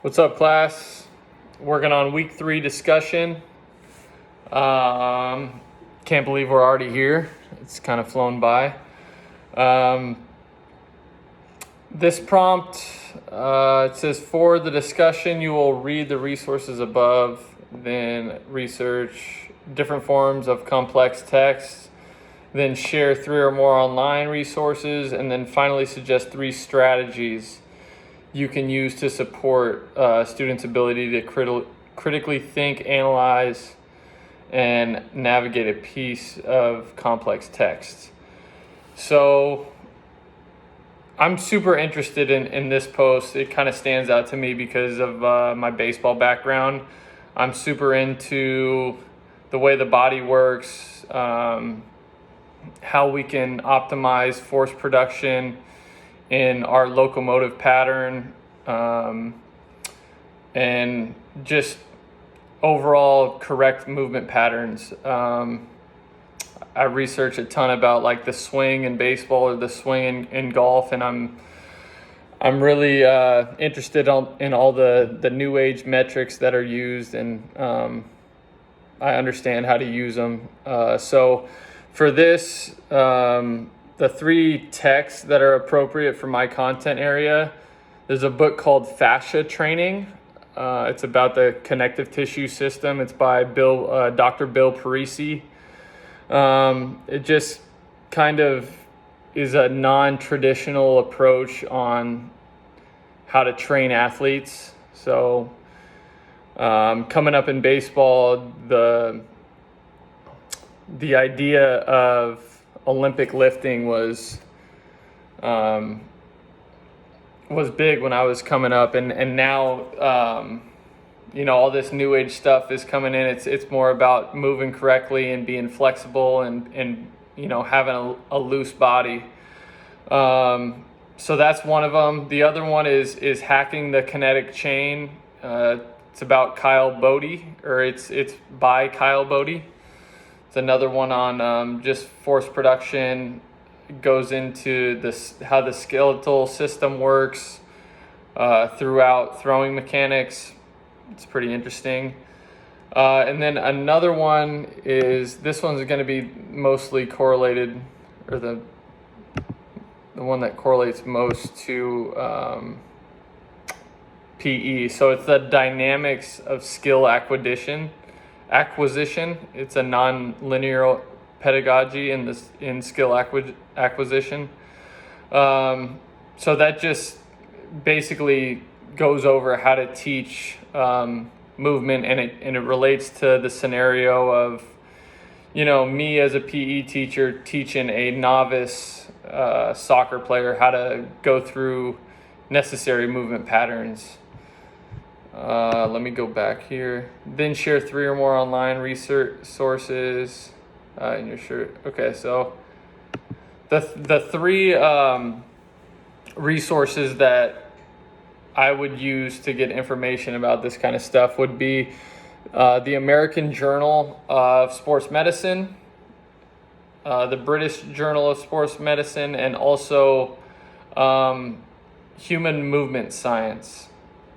What's up, class? Working on week 3 discussion. Can't believe we're already here. It's kind of flown by. This prompt, it says, for the discussion, you will read the resources above, then research different forms of complex text, then share 3 or more online resources, and then finally suggest 3 strategies you can use to support students' ability to critically think, analyze, and navigate a piece of complex text. So I'm super interested in this post. It kind of stands out to me because of my baseball background. I'm super into the way the body works, how we can optimize force production in our locomotive pattern, and just overall correct movement patterns. I research a ton about like the swing in baseball or the swing in golf, and I'm really interested in all the new age metrics that are used, and I understand how to use them. So for this, the 3 texts that are appropriate for my content area, there's a book called Fascia Training. It's about the connective tissue system. It's by Dr. Bill Parisi. It just kind of is a non-traditional approach on how to train athletes. So coming up in baseball, the idea of Olympic lifting was big when I was coming up, and now all this new age stuff is coming in. It's more about moving correctly and being flexible and having a loose body. So that's one of them. The other one is hacking the kinetic chain. It's about Kyle Bodie, or it's by Kyle Bodie. It's another one on just force production. It goes into how the skeletal system works throughout throwing mechanics. It's pretty interesting. And then another one is, this one's going to be mostly correlated, or the one that correlates most to PE. So it's the dynamics of skill acquisition. It's a non-linear pedagogy in skill acquisition. So that just basically goes over how to teach movement, and it relates to the scenario of me as a PE teacher teaching a novice soccer player how to go through necessary movement patterns. Let me go back here. Then share 3 or more online research sources in your shirt. Okay, so the 3 resources that I would use to get information about this kind of stuff would be the American Journal of Sports Medicine, the British Journal of Sports Medicine, and also Human Movement Science.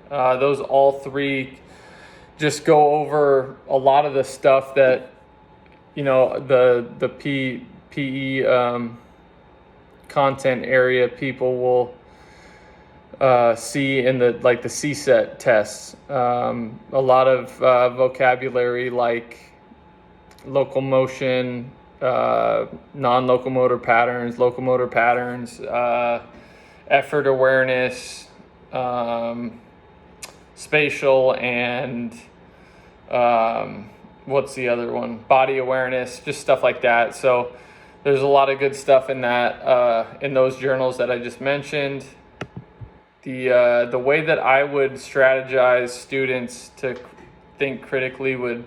Those all 3 just go over a lot of the stuff that the PE content area people will see in the CSET tests. A lot of vocabulary like locomotion, non-locomotor patterns, locomotor patterns, effort awareness, spatial, and what's the other one? Body awareness, just stuff like that. So there's a lot of good stuff in that, in those journals that I just mentioned. The way that I would strategize students to think critically would,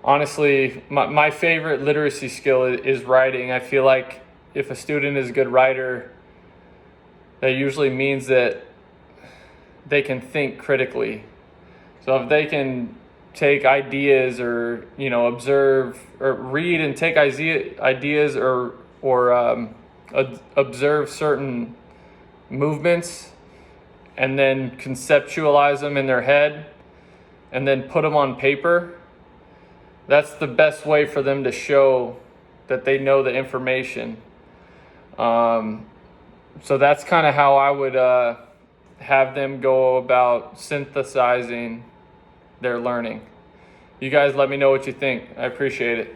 honestly, my favorite literacy skill is writing. I feel like if a student is a good writer, that usually means that they can think critically. So if they can take ideas, or observe, or read and take ideas, or observe certain movements and then conceptualize them in their head and then put them on paper, that's the best way for them to show that they know the information. So that's kind of how I would have them go about synthesizing their learning. You guys let me know what you think. I appreciate it.